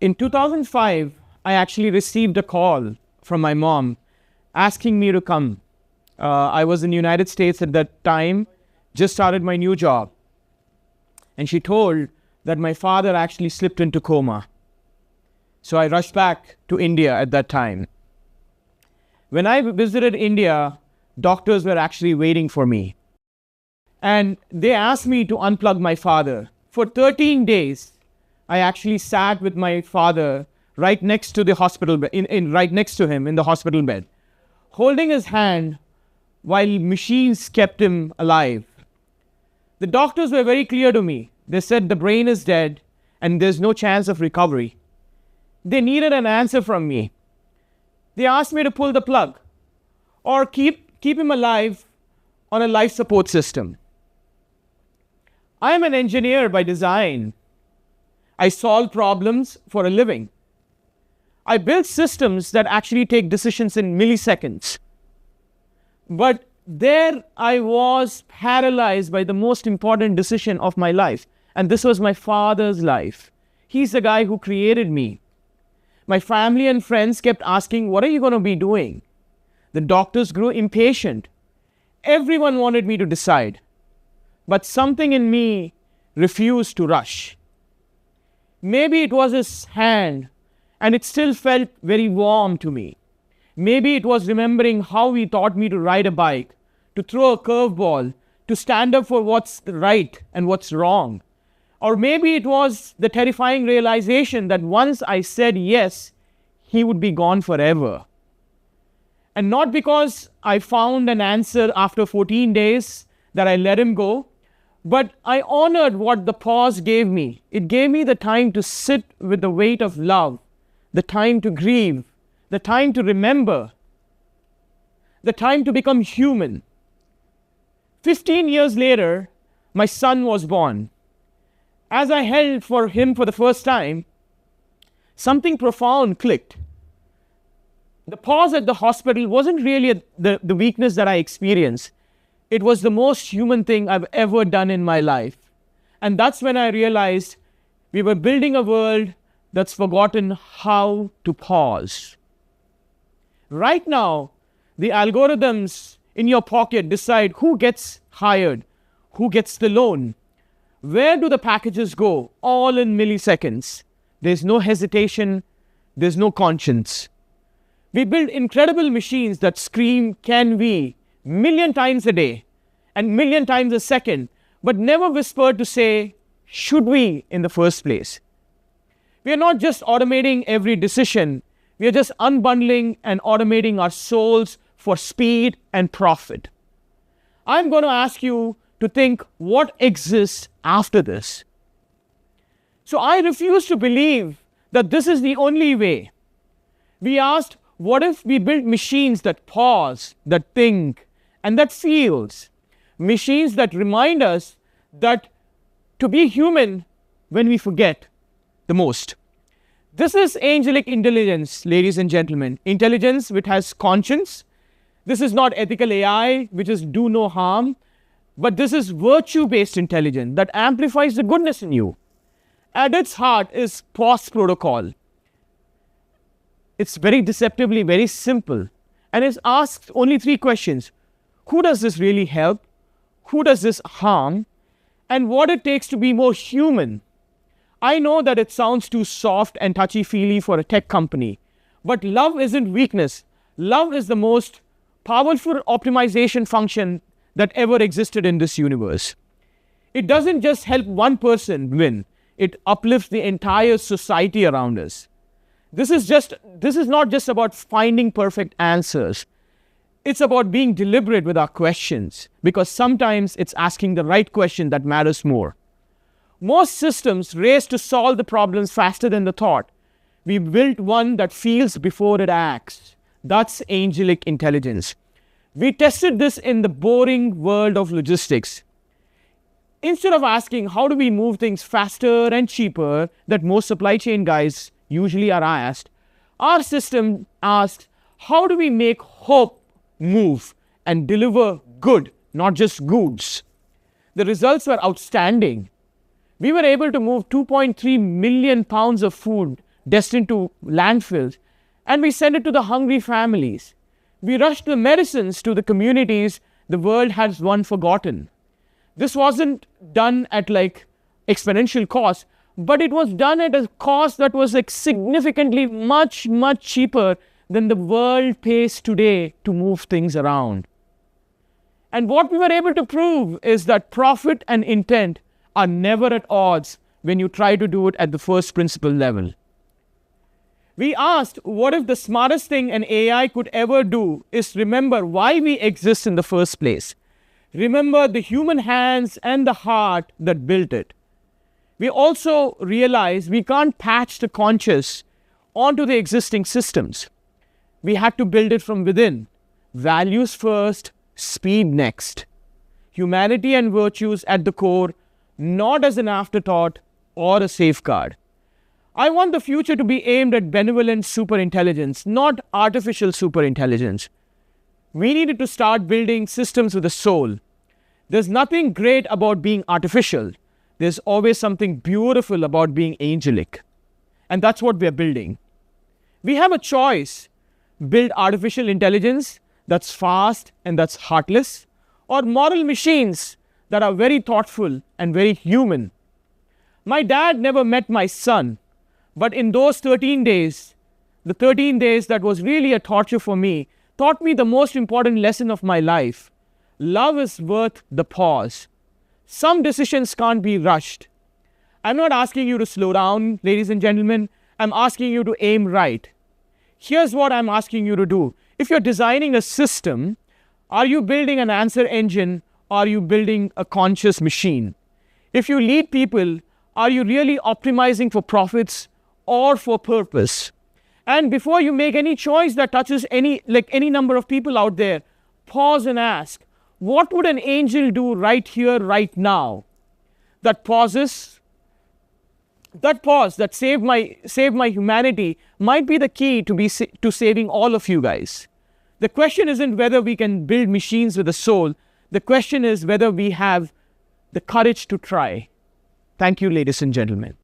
In 2005, I actually received a call from my mom asking me to come. I was in the United States at that time, just started my new job. And she told that my father actually slipped into coma. So I rushed back to India at that time. When I visited India, doctors were actually waiting for me. And they asked me to unplug my father. For 13 days, I actually sat with my father right next to the hospital bed, right next to him in the hospital bed, holding his hand while machines kept him alive. The doctors were very clear to me. They said the brain is dead and there's no chance of recovery. They needed an answer from me. They asked me to pull the plug or keep him alive on a life support system. I am an engineer by design. I solve problems for a living. I build systems that actually take decisions in milliseconds. But there I was paralyzed by the most important decision of my life. And this was my father's life. He's the guy who created me. My family and friends kept asking, what are you going to be doing? The doctors grew impatient. Everyone wanted me to decide. But something in me refused to rush. Maybe it was his hand, and it still felt very warm to me. Maybe it was remembering how he taught me to ride a bike, to throw a curveball, to stand up for what's right and what's wrong. Or maybe it was the terrifying realization that once I said yes, he would be gone forever. And not because I found an answer after 14 days that I let him go, but I honored what the pause gave me. It gave me the time to sit with the weight of love, the time to grieve, the time to remember, the time to become human. 15 years later, my son was born. As I held for him for the first time, something profound clicked. The pause at the hospital wasn't really the weakness that I experienced. It was the most human thing I've ever done in my life. And that's when I realized we were building a world that's forgotten how to pause. Right now, the algorithms in your pocket decide who gets hired, who gets the loan, where do the packages go, all in milliseconds. There's no hesitation, there's no conscience. We build incredible machines that scream, can we, million times a day and million times a second, but never whisper to say, should we in the first place? We are not just automating every decision, we are just unbundling and automating our souls for speed and profit. I'm going to ask you to think what exists after this. So I refuse to believe that this is the only way. We asked, what if we built machines that pause, that think, and that feels? Machines that remind us that to be human when we forget the most. This is angelic intelligence, ladies and gentlemen. Intelligence which has conscience. This is not ethical AI, which is do no harm. But this is virtue-based intelligence that amplifies the goodness in you. At its heart is pause protocol. It's very deceptively very simple. And it asks only 3 questions. Who does this really help? Who does this harm? And what it takes to be more human. I know that it sounds too soft and touchy-feely for a tech company. But love isn't weakness. Love is the most powerful optimization function that ever existed in this universe. It doesn't just help one person win. It uplifts the entire society around us. This is not just about finding perfect answers. It's about being deliberate with our questions, because sometimes it's asking the right question that matters more. Most systems race to solve the problems faster than the thought. We built one that feels before it acts. That's angelic intelligence. We tested this in the boring world of logistics. Instead of asking how do we move things faster and cheaper that most supply chain guys usually are asked, our system asked how do we make hope move and deliver good, not just goods. The results were outstanding. We were able to move 2.3 million pounds of food destined to landfills, and we send it to the hungry families. We rush the medicines to the communities the world has once forgotten. This wasn't done at like exponential cost, but it was done at a cost that was like significantly much cheaper than the world pays today to move things around. And what we were able to prove is that profit and intent are never at odds when you try to do it at the first principle level. We asked, what if the smartest thing an AI could ever do is remember why we exist in the first place? Remember the human hands and the heart that built it. We also realized we can't patch the conscious onto the existing systems. We had to build it from within. Values first, speed next. Humanity and virtues at the core, not as an afterthought or a safeguard. I want the future to be aimed at benevolent superintelligence, not artificial superintelligence. We needed to start building systems with a soul. There's nothing great about being artificial. There's always something beautiful about being angelic. And that's what we're building. We have a choice. Build artificial intelligence that's fast and that's heartless, or moral machines that are very thoughtful and very human. My dad never met my son, but in those 13 days, the 13 days that was really a torture for me, taught me the most important lesson of my life. Love is worth the pause. Some decisions can't be rushed. I'm not asking you to slow down, ladies and gentlemen. I'm asking you to aim right. Here's what I'm asking you to do. If you're designing a system, are you building an answer engine or are you building a conscious machine? If you lead people, are you really optimizing for profits or for purpose? And before you make any choice that touches any number of people out there, pause and ask, what would an angel do right here, right now? That pause that saved my humanity might be the key to saving all of you guys. The question isn't whether we can build machines with a soul. The question is whether we have the courage to try. Thank you, ladies and gentlemen.